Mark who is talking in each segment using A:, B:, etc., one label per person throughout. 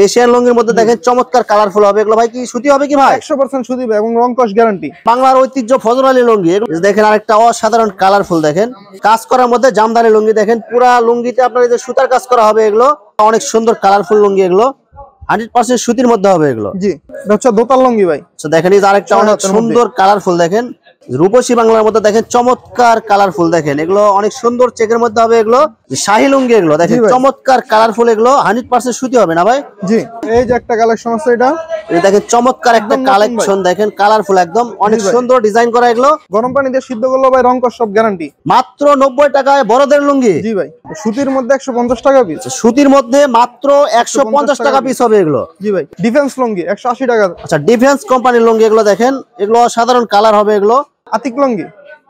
A: Asian লুঙ্গির মধ্যে দেখেন চমৎকার কালারফুল হবে এগুলো ভাই। কি সুতি হবে কি ভাই?
B: 100% সুতি ভাই এবং রং কস গ্যারান্টি।
A: বাংলার ঐতিহ্য ফজর আলী লুঙ্গি দেখেন, আরেকটা অসাধারণ কালারফুল দেখেন কাজ করার মধ্যে জামদানি লুঙ্গি দেখেন, পুরা লুঙ্গিতে আপনার এই যে সুতার কাজ করা হবে এগুলো অনেক সুন্দর কালারফুল লুঙ্গি, এগুলো 100% সুতির মধ্যে হবে এগুলো।
B: জি, এটা হচ্ছে দোতাল লুঙ্গি ভাই।
A: দেখেন এই যে আরেকটা অনেক সুন্দর কালারফুল দেখেন রূপসী বাংলার মধ্যে দেখেন চমৎকার কালারফুল দেখেন, এগুলো অনেক সুন্দর চেকের মধ্যে হবে এগুলো শাহী লুঙ্গি, এগুলো দেখেন চমৎকার কালারফুল, এগুলো 100% সুতি হবে না ভাই?
B: জি, এই যে একটা কালেকশন আছে এটা
A: দেখেন চমৎকার একটা কালেকশন দেখেন কালারফুল একদম অনেক সুন্দর ডিজাইন করা, এগুলো
B: গরম পানি দিয়ে সিদ্ধ করলে ভাই রং কস সব গ্যারান্টি।
A: মাত্র 90 টাকায় বড়দের লুঙ্গি।
B: জি ভাই, সুতির মধ্যে 150 টাকা পিস।
A: সুতির মধ্যে মাত্র 150 টাকা পিস হবে এগুলো।
B: জি ভাই, ডিফেন্স লুঙ্গি 180 টাকা।
A: আচ্ছা, ডিফেন্স কোম্পানির লুঙ্গি এগুলো দেখেন, এগুলো সাধারণ কালার হবে এগুলো।
B: আতিক লুঙ্গি,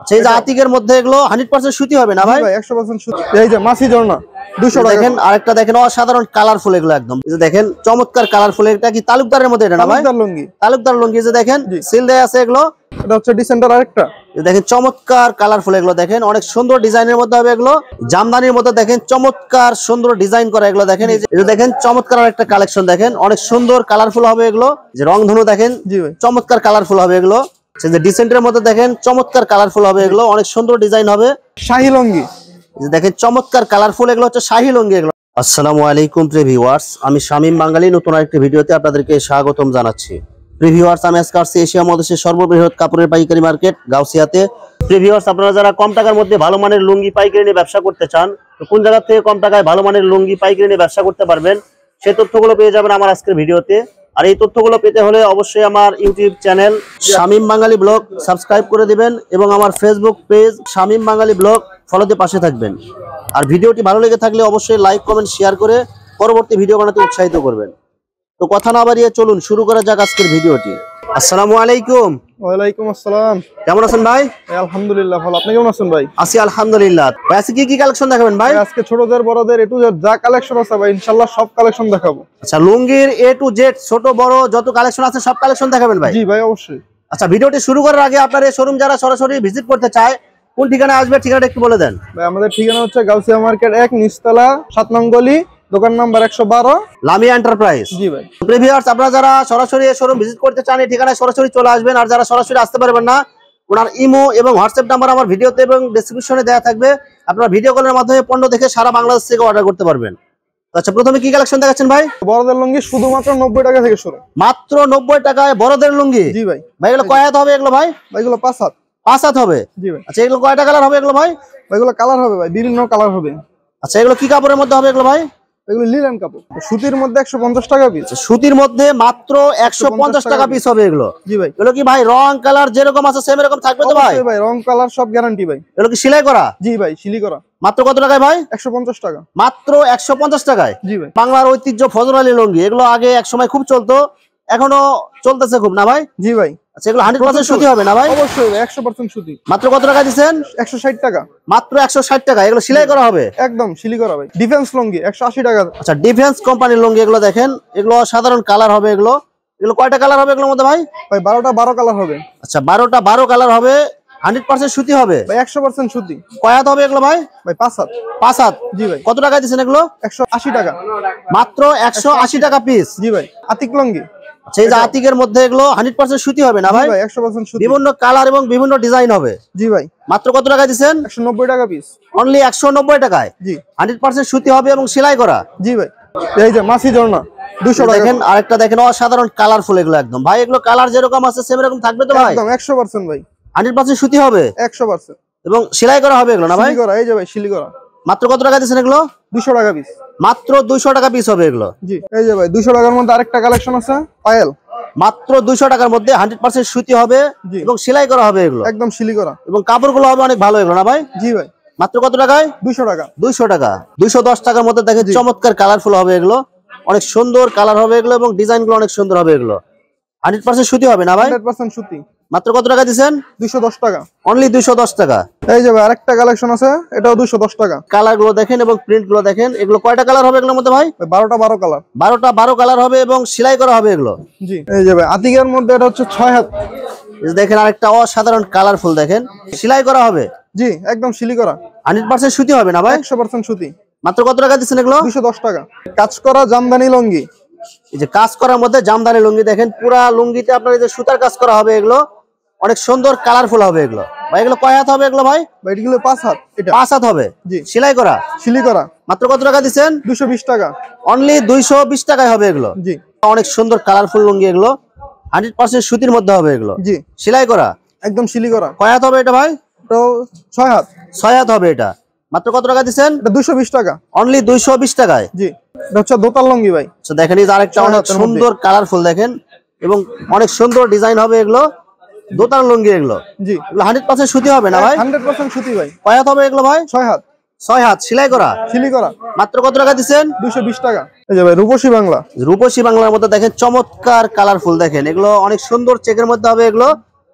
A: সেই যে আতিকের মধ্যে এগুলো 100% সুতি হবে না ভাই?
B: 100% সুতি। এই যে মাছি ঝর্ণা 200 টাকা।
A: দেখেন আরেকটা দেখেন অসাধারণ কালারফুল এগুলো একদম, এই যে দেখেন চমৎকার কালারফুল। এটা কি তালুকদারের মধ্যে এটা না ভাই?
B: তালুকদার লুঙ্গি,
A: তালুকদার লুঙ্গি যে দেখেন সিল দেয়া আছে এগুলো।
B: এটা হচ্ছে ডিসেন্ডার আরেকটা।
A: দেখেন চমৎকার কালারফুল এগুলো দেখেন অনেক সুন্দর ডিজাইনের মধ্যে হবে এগুলো, জামদানির মধ্যে দেখেন চমৎকার সুন্দর ডিজাইন করা এগুলো দেখেন। এই যে দেখেন চমৎকার একটা কালেকশন দেখেন অনেক সুন্দর কালারফুল হবে এগুলো, যে রংধনু দেখেন চমৎকার কালারফুল হবে এগুলো। যে ডিসেন্টের মধ্যে দেখেন চমৎকার কালারফুল হবে এগুলো, অনেক সুন্দর ডিজাইন হবে।
B: শাহী লুঙ্গি,
A: যে দেখেন চমৎকার কালারফুল, এগুলো হচ্ছে শাহী লুঙ্গি এগুলো। আসসালামু আলাইকুম প্রিয় ভিউয়ার্স, আমি শামীম বাঙালি নতুন আরেকটি ভিডিওতে আপনাদেরকে স্বাগতম জানাচ্ছি। প্রিয় ভিউয়ার্স, আমি আজকে আসছি এশিয়া মহাদেশের সর্ববৃহৎ কাপড়ের পাইকারি মার্কেট গাউসিয়াতে। প্রিয় ভিউয়ার্স, আপনারা যারা কম টাকার মধ্যে ভালো মানের লুঙ্গি পাইকারি নিয়ে ব্যবসা করতে চান, তো কোন জায়গা থেকে কম টাকায় ভালো মানের লুঙ্গি পাইকারি নিয়ে ব্যবসা করতে পারবেন সেই তথ্যগুলো পেয়ে যাবেন আমার আজকের ভিডিওতে। আর এই তথ্যগুলো পেতে হলে অবশ্যই আমার ইউটিউব চ্যানেল শামীম বাঙালি ব্লগ সাবস্ক্রাইব করে দিবেন এবং আমার ফেসবুক পেজ শামীম বাঙালি ব্লগ ফলোতে পাশে থাকবেন। আর ভিডিওটি ভালো লেগে থাকলে অবশ্যই লাইক কমেন্ট শেয়ার করে পরবর্তী ভিডিও বানাতে উৎসাহিত করবেন। তো কথা না বাড়িয়ে চলুন শুরু করা যাক আজকের ভিডিওটি। আসসালামু আলাইকুম।
B: ওয়ালাইকুম আসসালাম।
A: কেমন আছেন ভাই?
B: আলহামদুলিল্লাহ ভালো, আপনি কেমন আছেন ভাই?
A: আছি আলহামদুলিল্লাহ। ভাই আজকে কি কি কালেকশন দেখাবেন ভাই?
B: আজকে ছোটদের বড়দের এ টু জেড যা কালেকশন আছে ভাই ইনশাআল্লাহ সব কালেকশন দেখাবো।
A: আচ্ছা, লুঙ্গির এ টু জেড ছোট বড় যত কালেকশন আছে সব কালেকশন দেখাবেন ভাই?
B: জি ভাই অবশ্যই।
A: আচ্ছা, ভিডিওটি শুরু করার আগে আপনার এই শোরুম যারা সরাসরি ভিজিট করতে চায় কোন ঠিকানায় আসবে ঠিকানাটা একটু বলে দেন
B: ভাই। আমাদের ঠিকানা হচ্ছে গাউসিয়া মার্কেট 1 নিচতলা 7 নং গলি, দোকান নাম্বার 112,
A: লামিয়া এন্টারপ্রাইজ।
B: জি ভাই।
A: প্রিভিউয়ার্স, আপনারা যারা সরাসরি এই শোরুম ভিজিট করতে চান এই ঠিকানায় সরাসরি চলে আসবেন। আর যারা সরাসরি আসতে পারবেন না, ওনার ইমো এবং হোয়াটসঅ্যাপ নাম্বার আমার ভিডিওতে এবং ডেসক্রিপশনে দেওয়া থাকবে, আপনারা ভিডিও কলের মাধ্যমে পণ্য দেখে সারা বাংলাদেশ থেকে অর্ডার করতে পারবেন। আচ্ছা, প্রথমে কি কালেকশন দেখাচ্ছেন ভাই?
B: বড়দের লুঙ্গি শুধুমাত্র 90 টাকা থেকে শুরু।
A: মাত্র 90 টাকায় বড়দের লুঙ্গি?
B: জি ভাই।
A: ভাই এগুলো কয় হাত হবে এগুলো ভাই?
B: ভাই এগুলো 5 হাত।
A: 5 হাত হবে?
B: জি ভাই।
A: আচ্ছা, এগুলো কয়টা কালার হবে এগুলো ভাই?
B: ভাই এগুলো কালার হবে ভাই, বিভিন্ন কালার হবে।
A: আচ্ছা, এগুলো কি কাপড়ের মধ্যে হবে এগুলো ভাই?
B: এগুলো লিলেন কাপড়, সুতির মধ্যে 150 টাকা পিস।
A: সুতির মধ্যে মাত্র 150 টাকা পিস হবে এগুলো?
B: জি ভাই।
A: এগুলো কি ভাই রং কালার যেরকম আছে সেম এরকম থাকবে তো ভাই?
B: ভাই রং কালার সব গ্যারান্টি ভাই।
A: এগুলো কি সেলাই করা?
B: জি ভাই, সিলি করা।
A: মাত্র কত টাকায় ভাই?
B: 150 টাকা।
A: মাত্র 150 টাকায়?
B: জি ভাই।
A: বাংলার ঐতিহ্য ফজর আলী লুঙ্গি, এগুলো আগে এক সময় খুব চলতো, এখনো চলতেছে খুব না ভাই?
B: জি ভাই।
A: আচ্ছা, এগুলো 100% সুতি হবে না ভাই?
B: অবশ্যই 100% সুতি।
A: মাত্র কত টাকা দিবেন?
B: 160 টাকা।
A: মাত্র 160 টাকা। এগুলো সেলাই করা হবে?
B: একদম সিলি করা ভাই। ডিফেন্স লুঙ্গি 180 টাকা।
A: আচ্ছা, ডিফেন্স কোম্পানির লুঙ্গি এগুলো দেখেন, এগুলো সাধারণ কালার হবে এগুলো। এগুলো কয়টা কালার হবে এগুলোর মধ্যে ভাই?
B: ভাই 12টা 12 কালার হবে।
A: আচ্ছা, 12টা 12 কালার হবে, 100% সুতি হবে
B: ভাই। 100% সুতি।
A: কয় হাত হবে এগুলো ভাই?
B: ভাই 5 হাত।
A: 5 হাত?
B: জি ভাই।
A: কত টাকা দিচ্ছেন এগুলো?
B: 180 টাকা।
A: মাত্র 180 টাকা পিস?
B: জি ভাই। আতিক লুঙ্গি,
A: সেই যে আতিকের মধ্যে এগুলো 100% সুতি হবে না ভাই?
B: 100% সুতি।
A: বিভিন্ন কালার এবং বিভিন্ন ডিজাইন হবে।
B: জি ভাই।
A: মাত্র কত টাকা দিচ্ছেন?
B: 190 টাকা পিস।
A: অনলি 190 টাকায়?
B: জি।
A: 100% সুতি হবে এবং সেলাই করা?
B: জি ভাই। এই যে মাছি ঝর্ণা 200 টাকা।
A: দেখেন আরেকটা দেখেন অসাধারণ কালারফুল এগুলো একদম ভাই। এগুলো কালার যেরকম আছে সেম এরকম থাকবে তো ভাই?
B: একদম 100% ভাই।
A: 100% সুতি হবে
B: 100%।
A: এবং সেলাই করা হবে এগুলো না ভাই?
B: সিলি করা। এই যে ভাই সিলি করা।
A: মাত্র কত টাকা দিচ্ছেন এগুলো?
B: 200 টাকা পিস।
A: মাত্র 200 টাকা পিস হবে এগুলো?
B: জি। এই যে ভাই 200 টাকার মধ্যে আরেকটা কালেকশন আছে পায়েল।
A: মাত্র 200 টাকার মধ্যে 100% সুতি হবে এবং সেলাই করা হবে এগুলো?
B: একদম সিলি করা।
A: এবং কাপড়গুলো হবে অনেক ভালো এগুলো না ভাই?
B: জি ভাই।
A: মাত্র কত টাকায়?
B: 200 টাকা।
A: 200 টাকা। 210 টাকার মধ্যে দেখেন চমৎকার কালারফুল হবে এগুলো, অনেক সুন্দর কালার হবে এগুলো এবং ডিজাইনগুলো অনেক সুন্দর হবে এগুলো। 100% সুতি হবে না ভাই?
B: 100% সুতি।
A: মাত্র কত টাকা দিবেন?
B: 210 টাকা।
A: অনলি 210 টাকা।
B: এই যে ভাই আরেকটা কালেকশন আছে, এটাও 210 টাকা।
A: কালার গুলো দেখেন এবং প্রিন্ট গুলো দেখেন। এগুলো কয়টা কালার হবে এগুলোর মধ্যে ভাই?
B: 12টা 12 কালার।
A: 12টা 12 কালার হবে এবং সেলাই করা হবে এগুলো?
B: জি। এই যে ভাই আতিকের মধ্যে এটা হচ্ছে 6 হাত।
A: দেখেন আরেকটা অসাধারণ কালারফুল দেখেন, সেলাই করা হবে?
B: জি একদম সিলি করা।
A: 100% সুতি হবে না ভাই?
B: 100% সুতি।
A: মাত্র কত টাকা দিচ্ছেন এগুলো?
B: 210 টাকা। কাজ করা জামদানি লুঙ্গি
A: এই যে কাজ করার মধ্যে জামদানি লুঙ্গি দেখেন, পুরা লুঙ্গিতে আপনার এই যে সুতার কাজ করা হবে, এগুলো অনেক সুন্দর কালারফুল হবে এগুলো ভাই। এগুলো কয় হাত হবে এগুলো ভাই?
B: এগুলো 5 হাত, এটা
A: 5 হাত হবে।
B: জি।
A: সেলাই করা?
B: সেলাই করা।
A: মাত্র কত টাকা দিচ্ছেন?
B: 220 টাকা।
A: অনলি 220 টাকায় হবে এগুলো।
B: জি।
A: অনেক সুন্দর কালারফুল লুঙ্গি, এগুলো 100% সুতির মধ্যে হবে এগুলো।
B: জি।
A: সেলাই করা?
B: একদম সেলাই করা।
A: কয় হাত হবে এটা ভাই?
B: তো 6 হাত।
A: 6 হাত হবে এটা। মাত্র কত টাকা দিচ্ছেন?
B: এটা 220 টাকা।
A: অনলি 220 টাকায়।
B: জি। এটা হচ্ছে দোতাল লুঙ্গি ভাই।
A: তো দেখেন এই যে আরেকটা অনেক সুন্দর কালারফুল দেখেন, এবং অনেক সুন্দর ডিজাইন হবে এগুলো, দোতাল লুঙ্গি এগুলো।
B: জি।
A: এগুলো 100% সুতি হবে না ভাই?
B: 100% সুতি ভাই।
A: কয় হাত হবে এগুলো ভাই?
B: 6 হাত।
A: 6 হাত। সেলাই করা?
B: সেলাই করা।
A: মাত্র কত টাকা দিচ্ছেন?
B: 220 টাকা। এই যে ভাই রূপসী বাংলা।
A: রূপসী বাংলার মধ্যে দেখেন চমৎকার কালারফুল দেখেন, এগুলো অনেক সুন্দর চেকের মধ্যে হবে এগুলো,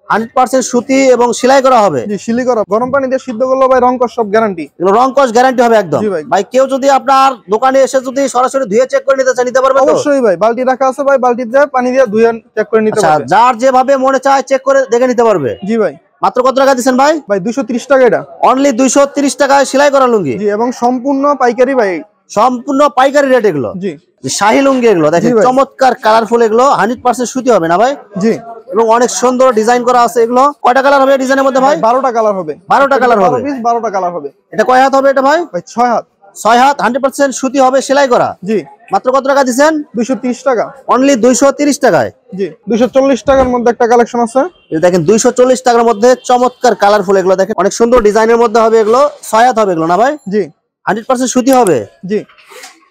A: 100% সুতি এবং সেলাই করা হবে।
B: জি, সেলাই করা। গরম পানি দিয়ে সিদ্ধ করলে ভাই রং কস সব গ্যারান্টি।
A: এগুলো রং কস গ্যারান্টি হবে একদম।
B: জি ভাই।
A: ভাই কেউ যদি আপনার দোকানে এসে যদি সরাসরি ধুয়ে চেক করে নিতে চায়, নিতে পারবে তো?
B: অবশ্যই ভাই, বালতি রাখা আছে ভাই, বালতিতে পানি দিয়ে ধুয়ে চেক করে নিতে
A: আচ্ছা,
B: পারবে।
A: যার যেভাবে মনে চায় চেক করে দেখে নিতে পারবে।
B: জি ভাই।
A: মাত্র কত টাকা দিচ্ছেন ভাই?
B: ভাই 230 টাকা এটা।
A: অনলি 230 টাকায় সেলাই করা লুঙ্গি।
B: জি, এবং সম্পূর্ণ পাইকারি ভাই।
A: সম্পূর্ণ পাইকারি রেট এগুলো।
B: জি।
A: শাহী লুঙ্গি এগুলো দেখেন, চমৎকার কালারফুল, এগুলো 100% সুতি হবে না ভাই?
B: জি।
A: এবং অনেক সুন্দর ডিজাইন করা আছে এগুলো। কয়টা কালার হবে ডিজাইনের মধ্যে ভাই?
B: 12টা কালার হবে।
A: 12টা কালার হবে।
B: 12টা কালার হবে।
A: এটা কয় হাত হবে এটা ভাই?
B: ভাই 6 হাত।
A: 6 হাত, 100% সুতি হবে, সেলাই করা।
B: জি।
A: মাত্র কত টাকা দিচ্ছেন?
B: 230 টাকা।
A: অনলি 230 টাকায়।
B: জি। 240 টাকার মধ্যে একটা কালেকশন আছে।
A: এই দেখেন 240 টাকার মধ্যে চমৎকার কালারফুল, এগুলো দেখেন অনেক সুন্দর ডিজাইনের মধ্যে হবে এগুলো, 6 হাত হবে এগুলো না ভাই?
B: জি।
A: 100% সুতি হবে।
B: জি।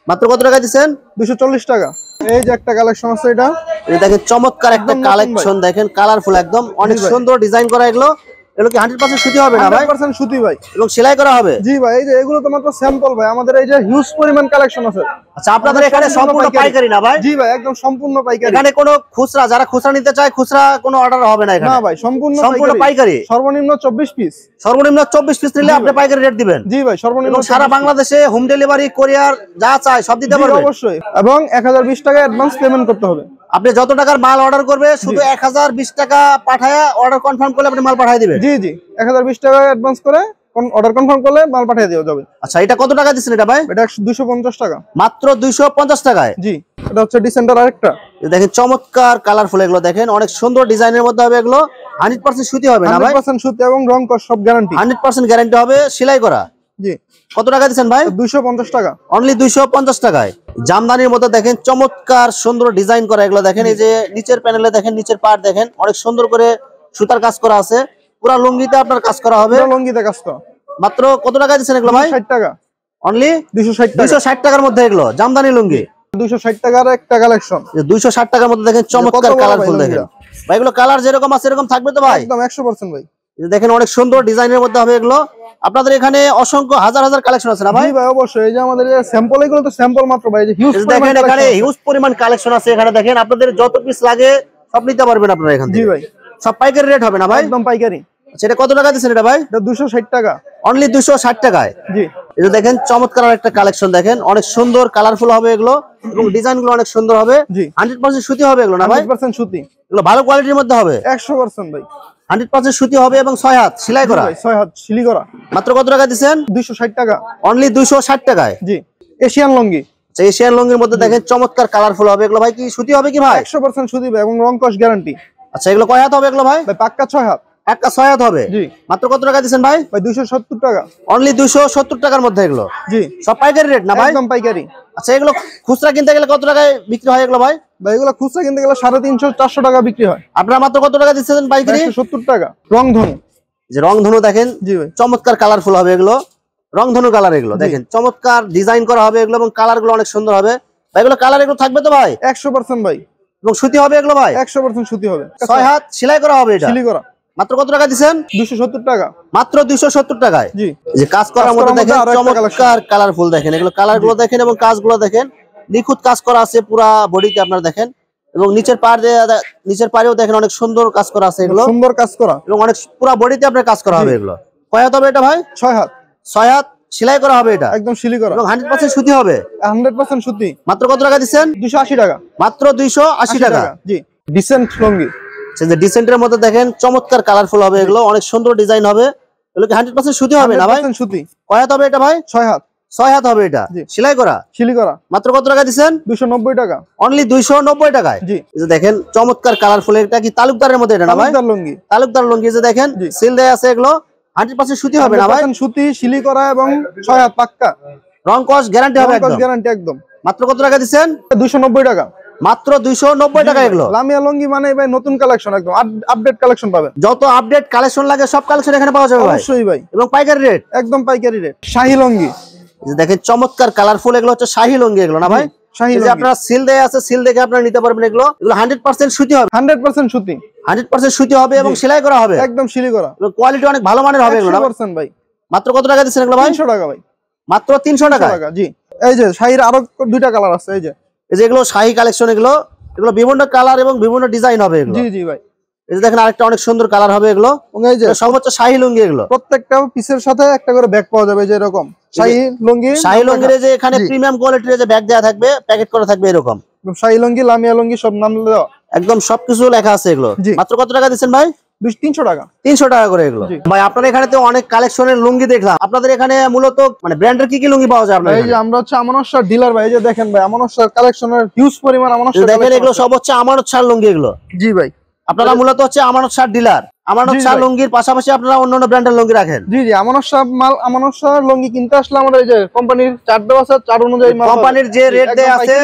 A: মাত্র কত টাকা দিচ্ছেন?
B: 240 টাকা। এই যে একটা কালেকশন আছে, এটা
A: এই দেখেন চমৎকার একটা কালেকশন দেখেন, কালারফুল একদম, অনেক সুন্দর ডিজাইন করা এগুলো। এগুলো কি 100% সুতি হবে না ভাই?
B: 100% সুতি ভাই।
A: এবং সেলাই করা হবে?
B: জি ভাই। এই যে এগুলো তো মাত্র স্যাম্পল ভাই, আমাদের এই যে হিউজ পরিমাণ কালেকশন আছে।
A: আচ্ছা, আপনাদের এখানে সম্পূর্ণ পাইকারি না ভাই?
B: জি ভাই, একদম সম্পূর্ণ পাইকারি।
A: এখানে কোনো খুচরা, যারা খুচরা নিতে চায় খুচরা কোনো অর্ডার হবে না এখানে?
B: না ভাই, সম্পূর্ণ
A: পাইকারি।
B: সর্বনিম্ন 24 পিস।
A: সর্বনিম্ন 24 পিস নিলে আপনি পাইকারি রেট দিবেন?
B: জি ভাই, সর্বনিম্ন।
A: এবং সারা বাংলাদেশে হোম ডেলিভারি, কোরিয়ার যা চাই সব দিতে পারবেন?
B: অবশ্যই। এবং 1020 টাকা অ্যাডভান্স পেমেন্ট করতে হবে।
A: আপনি যত টাকার মাল অর্ডার করবে শুধু 1020 টাকা পাঠায়া অর্ডার কনফার্ম করলে আপনি মাল পাঠিয়ে দিবেন?
B: জি জি, 1020 টাকা অ্যাডভান্স করে অর্ডার কনফার্ম করলে মাল পাঠিয়ে দেওয়া যাবে।
A: আচ্ছা, এটা কত টাকা দিচ্ছেন এটা ভাই?
B: এটা 250 টাকা।
A: মাত্র 250 টাকায়?
B: জি। এটা হচ্ছে ডিসেন্ডার আরেকটা।
A: দেখেন চমৎকার কালারফুল, এগুলো দেখেন অনেক সুন্দর ডিজাইনের মধ্যে হবে এগুলো, 100% সুতি হবে না ভাই?
B: 100% সুতি এবং রং কস সব গ্যারান্টি।
A: 100% গ্যারান্টি হবে, সেলাই করা।
B: জি।
A: কত টাকা দিচ্ছেন ভাই?
B: 250 টাকা।
A: অনলি 250 টাকায়। জামদানির মধ্যে দেখেন চমৎকার সুন্দর ডিজাইন করা এগুলো দেখেন, এই যে নিচের প্যানেলে দেখেন, নিচের পার্ট দেখেন অনেক সুন্দর করে সুতার কাজ করা আছে, পুরো লুঙ্গিতে আপনার কাজ করা হবে।
B: লুঙ্গিতে কাজ করা।
A: মাত্র কত টাকা দিচ্ছেন এগুলো ভাই?
B: 60 টাকা।
A: অনলি 260 টাকার মধ্যে এগুলো জামদানি লুঙ্গি।
B: 260 টাকার একটা কালেকশন।
A: 260 টাকার মধ্যে দেখেন চমৎকার কালারফুল দেখেন ভাই, এগুলো কালার যেরকম আছে এরকম থাকবে তো ভাই?
B: একদম 100% ভাই।
A: দেখেন অনেক সুন্দর ডিজাইনের মধ্যে হবে এগুলো। আপনাদের এখানে অসংখ্য হাজার হাজার কালেকশন আছে না ভাই?
B: জি ভাই, অবশ্যই। এই যে আমাদের স্যাম্পল, এগুলো তো স্যাম্পল মাত্র ভাই। যে হিউজ
A: দেখেন এখানে হিউজ পরিমাণ কালেকশন আছে, এখানে দেখেন আপনাদের যত পিস লাগে সব নিতে পারবেন আপনারা এখান থেকে।
B: জি ভাই।
A: সব পাইকারি রেট হবে না ভাই?
B: একদম পাইকারি।
A: সেটা কত টাকা দিচ্ছেন এটা ভাই?
B: এটা 260 টাকা।
A: অনলি 260 টাকায়।
B: জি।
A: এটা দেখেন চমৎকার একটা কালেকশন দেখেন, অনেক সুন্দর কালারফুল হবে এগুলো, এবং ডিজাইন গুলো অনেক সুন্দর হবে।
B: জি।
A: 100% সুতি হবে এগুলো না ভাই?
B: 100% সুতি।
A: এগুলো ভালো কোয়ালিটির মধ্যে হবে?
B: 100% ভাই।
A: 100% সুতি হবে এবং 6 হাত সেলাই করা।
B: 6 হাত সেলাই করা।
A: মাত্র কত টাকা দিচ্ছেন?
B: 260 টাকা।
A: অনলি 260 টাকায়।
B: জি। এশিয়ান লুঙ্গি।
A: এশিয়ান লুঙ্গির মধ্যে দেখেন চমৎকার কালারফুল হবে এগুলো ভাই, কি সুতি হবে কি ভাই?
B: 100% সুতি ভাই, এবং রং কস গ্যারান্টি।
A: আচ্ছা, এগুলো কয় হাত হবে এগুলো ভাই?
B: ভাই পাক্কা 6 হাত।
A: একটা 6 হাত হবে।
B: জি।
A: মাত্র কত টাকা দিচ্ছেন ভাই?
B: ভাই 270 টাকা।
A: অনলি 270 টাকার মধ্যে এগুলো।
B: জি।
A: সব পাইকারি রেট না ভাই?
B: একদম পাইকারি।
A: আচ্ছা, এগুলো খুচরা কিনতে গেলে কত টাকায় বিক্রি হয় এগুলো ভাই?
B: ভাই এগুলো খুচরা কিনতে গেলে 350-400 টাকা বিক্রি হয়।
A: আপনারা মাত্র কত টাকা দিচ্ছেন পাইকারি?
B: 170 টাকা। রংধনু।
A: যে রংধনু দেখেন,
B: জি ভাই।
A: চমৎকার কালারফুল হবে এগুলো, রংধনু কালার এগুলো দেখেন, চমৎকার ডিজাইন করা হবে এগুলো, এবং কালার গুলো অনেক সুন্দর হবে ভাই। এগুলো কালার এগুলো থাকবে তো ভাই?
B: 100% ভাই।
A: এবং সুতি হবে এগুলো ভাই?
B: 100% সুতি হবে।
A: 6 হাত সেলাই করা হবে এটা?
B: সেলাই করা।
A: মাত্র কত টাকা দিচ্ছেন?
B: 270 টাকা।
A: মাত্র 270 টাকায়।
B: জি।
A: যে কাজ করার মধ্যে দেখেন চমৎকার কালারফুল দেখেন, এগুলো কালার গুলো দেখেন এবং কাজগুলো দেখেন, নিখুঁত কাজ করা আছে পুরা বডিতে আপনারা দেখেন, এবং নিচের পাড়েও দেখেন অনেক সুন্দর কাজ করা আছে এগুলো,
B: সুন্দর কাজ করা,
A: এবং অনেক পুরা বডিতে আপনার কাজ করা হবে এগুলো। কয় হাত হবে এটা ভাই?
B: 6 হাত।
A: 6 হাত সেলাই করা হবে এটা?
B: একদম সেলাই করা
A: এবং 100% সুতি হবে?
B: 100% সুতি।
A: মাত্র কত টাকা দিচ্ছেন?
B: 280 টাকা।
A: মাত্র 280 টাকা।
B: জি। ডিসেন্ট লুঙ্গি।
A: যে ডিসেন্টের মধ্যে দেখেন চমৎকার কালারফুল হবে এগুলো, অনেক সুন্দর ডিজাইন হবে, এগুলো কি 100% সুতি হবে না ভাই?
B: 100% সুতি।
A: কয় হাত হবে এটা ভাই?
B: 6 হাত।
A: 6 হাত হবে এটা,
B: জি।
A: সেলাই করা,
B: শিলি করা।
A: মাত্র কত টাকা দিচ্ছেন?
B: 290 টাকা।
A: অনলি 290 টাকায়।
B: জি।
A: এই যে দেখেন চমৎকার কালারফুল, এটা কি তালুকদারের মধ্যে এটা না ভাই?
B: তালুকদার লুঙ্গি।
A: তালুকদার লুঙ্গি। এই যে দেখেন
B: জি।
A: সিল দেয়া আছে, এগুলো 100% সুতি হবে না ভাই?
B: 100% সুতি, শিলি করা এবং 6 হাত পাক্কা।
A: রং কস গ্যারান্টি হবে একদম।
B: গ্যারান্টি একদম।
A: মাত্র কত টাকা দিচ্ছেন?
B: 290 টাকা।
A: মাত্র 290 টাকা এগুলো।
B: লামিয়া লুঙ্গি মানে ভাই নতুন কালেকশন, একদম আপডেট কালেকশন পাবেন।
A: যত আপডেট কালেকশন লাগে সব কালেকশন এখানে পাওয়া যাবে ভাই।
B: অবশ্যই ভাই।
A: এবং পাইকারি রেট,
B: একদম পাইকারি রেট। শাহী লুঙ্গি।
A: এই যে দেখেন চমৎকার কালারফুল, এগুলো হচ্ছে শাহী লুঙ্গি এগুলো না ভাই?
B: শাহী
A: এই যে
B: লুঙ্গি।
A: আপনারা সিল দেয়া আছে, সিল দেখে আপনারা নিতে পারবেন। এগুলো 100% সুতি হবে।
B: 100% সুতি।
A: 100% সুতি হবে এবং সেলাই করা হবে।
B: একদম শিলি করা।
A: এবং কোয়ালিটি অনেক ভালো মানের হবে এগুলো না ভাই?
B: 100% ভাই।
A: মাত্র কত টাকা দিচ্ছেন এগুলো ভাই?
B: 300 টাকা ভাই।
A: মাত্র 300 টাকা।
B: জি। এই যে শাহীর আরো দুইটা কালার আছে। এই যে
A: এগুলো শাহী কালেকশন, এগুলো বিভিন্ন কালার এবং বিভিন্ন ডিজাইন হবে এগুলো।
B: জি জি ভাই।
A: এই যে দেখেন আরেকটা অনেক সুন্দর কালার হবে এগুলো।
B: এই যে
A: সব হচ্ছে শাহী লুঙ্গি এগুলো।
B: প্রত্যেকটা পিসের সাথে একটা করে ব্যাগ পাওয়া যাবে, যে এরকম শাহী লুঙ্গি।
A: শাহী লুঙ্গির যে এখানে প্রিমিয়াম কোয়ালিটির যে ব্যাগ দেয়া থাকবে, প্যাকেট করা থাকবে এরকম।
B: শাহী লুঙ্গি, লামিয়া লুঙ্গি সব নাম দেওয়া,
A: একদম সবকিছু লেখা আছে এগুলো। মাত্র কত টাকা দিচ্ছেন ভাই?
B: 300 টাকা।
A: 300 টাকা করে এগুলো। ভাই আপনার এখানে তো অনেক কালেকশনের লুঙ্গি দেখলাম, আপনাদের এখানে মূলত মানে ব্র্যান্ডের কি কি লুঙ্গি পাওয়া যায় আপনাদের?
B: এই যে আমরা হচ্ছে আমানত শাহ ডিলার ভাই। এই যে দেখেন ভাই আমানত শাহ কালেকশনের হিউজ পরিমাণ আমানত শাহ
A: দেখেন এগুলো সব হচ্ছে আমানত শাহ লুঙ্গি এগুলো।
B: জি ভাই।
A: আপনারা মূলত হচ্ছে আমানত শাহ ডিলার। আমানত শাহ লুঙ্গির পাশাপাশি আপনারা অন্যান্য ব্র্যান্ডের লুঙ্গি রাখেন?
B: জি জি। আমানত শাহ মাল, আমানত শাহ লুঙ্গি কিনতে আসলে আমাদের এই যে কোম্পানির চার্ট দেওয়া আছে, চার্ট অনুযায়ী মাল,
A: কোম্পানির যে রেট দেয়া আছে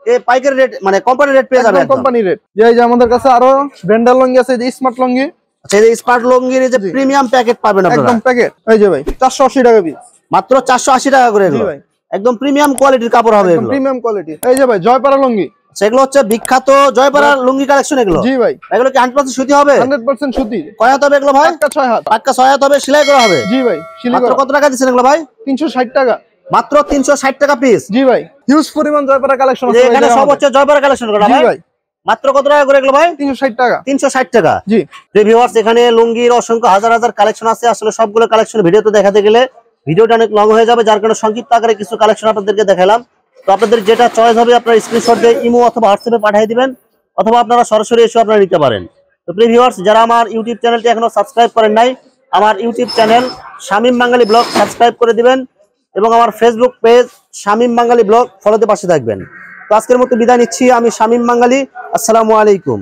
A: এই পাইকারি রেট, মানে কোম্পানি রেট পেয়ে যাবেন।
B: Company rate. এই যে আমাদের কাছে আরো ব্র্যান্ডের লুঙ্গি আছে, যে স্মার্ট লুঙ্গি।
A: আচ্ছা, এই স্মার্ট লুঙ্গির যে প্রিমিয়াম প্যাকেট পাবেন আপনারা,
B: একদম প্যাকেট। এই যে ভাই 480 টাকা পিস।
A: মাত্র 480 টাকা করে এগুলো।
B: ভাই
A: একদম প্রিমিয়াম কোয়ালিটির কাপড় হবে এগুলো।
B: Premium quality. এই যে ভাই জয়পাড়া লুঙ্গি।
A: সেগুলো হচ্ছে বিখ্যাত জয়পাড়ার লুঙ্গি কালেকশন এগুলো।
B: জি ভাই।
A: এগুলো কি 100% সুতি হবে?
B: 100% সুতি।
A: কয় হাত হবে এগুলো ভাই?
B: পাক্কা 6 হাত।
A: পাক্কা 6 হাত হবে, সেলাই করা হবে।
B: জি ভাই। শিলি
A: মাত্র
B: করা।
A: কত টাকা দিচ্ছেন এগুলো ভাই?
B: 360 টাকা।
A: মাত্র 360 টাকা পিস।
B: জি ভাই। হিউজ পরিমাণ জয়পাড়া কালেকশন আছে
A: এখানে সব হচ্ছে জয়পাড়া কালেকশন করা
B: জি
A: ভাই।
B: ভাই।
A: মাত্র কত টাকা করে এগুলো ভাই?
B: 360 টাকা।
A: 360 টাকা।
B: জি।
A: ভিউয়ার্স এখানে লুঙ্গির অসংখ্য হাজার হাজার কালেকশন আছে। আসলে সবগুলো কালেকশন ভিডিওতে দেখাতে গেলে ভিডিওটা অনেক লং হয়ে যাবে, যার কারণে সংক্ষিপ্ত আকারে কিছু কালেকশন আপনাদেরকে দেখালাম। তো আপনাদের যেটা চয়েস হবে আপনারা স্ক্রিনশট দিয়ে ইমো অথবা হোয়াটসঅ্যাপে পাঠিয়ে দিবেন, অথবা আপনারা সরাসরি এসে আপনারা নিতে পারেন। তো প্রিয় ভিউয়ার্স, যারা আমার ইউটিউব চ্যানেলটি এখনো সাবস্ক্রাইব করেন নাই, আমার ইউটিউব চ্যানেল শামীম বাঙালি ব্লগ সাবস্ক্রাইব করে দিবেন এবং আমার ফেসবুক পেজ শামীম বাঙালি ব্লগ ফলোতে পাশে থাকবেন। তো আজকের মতো বিদায় নিচ্ছি, আমি শামীম বাঙালি। আসসালামু আলাইকুম।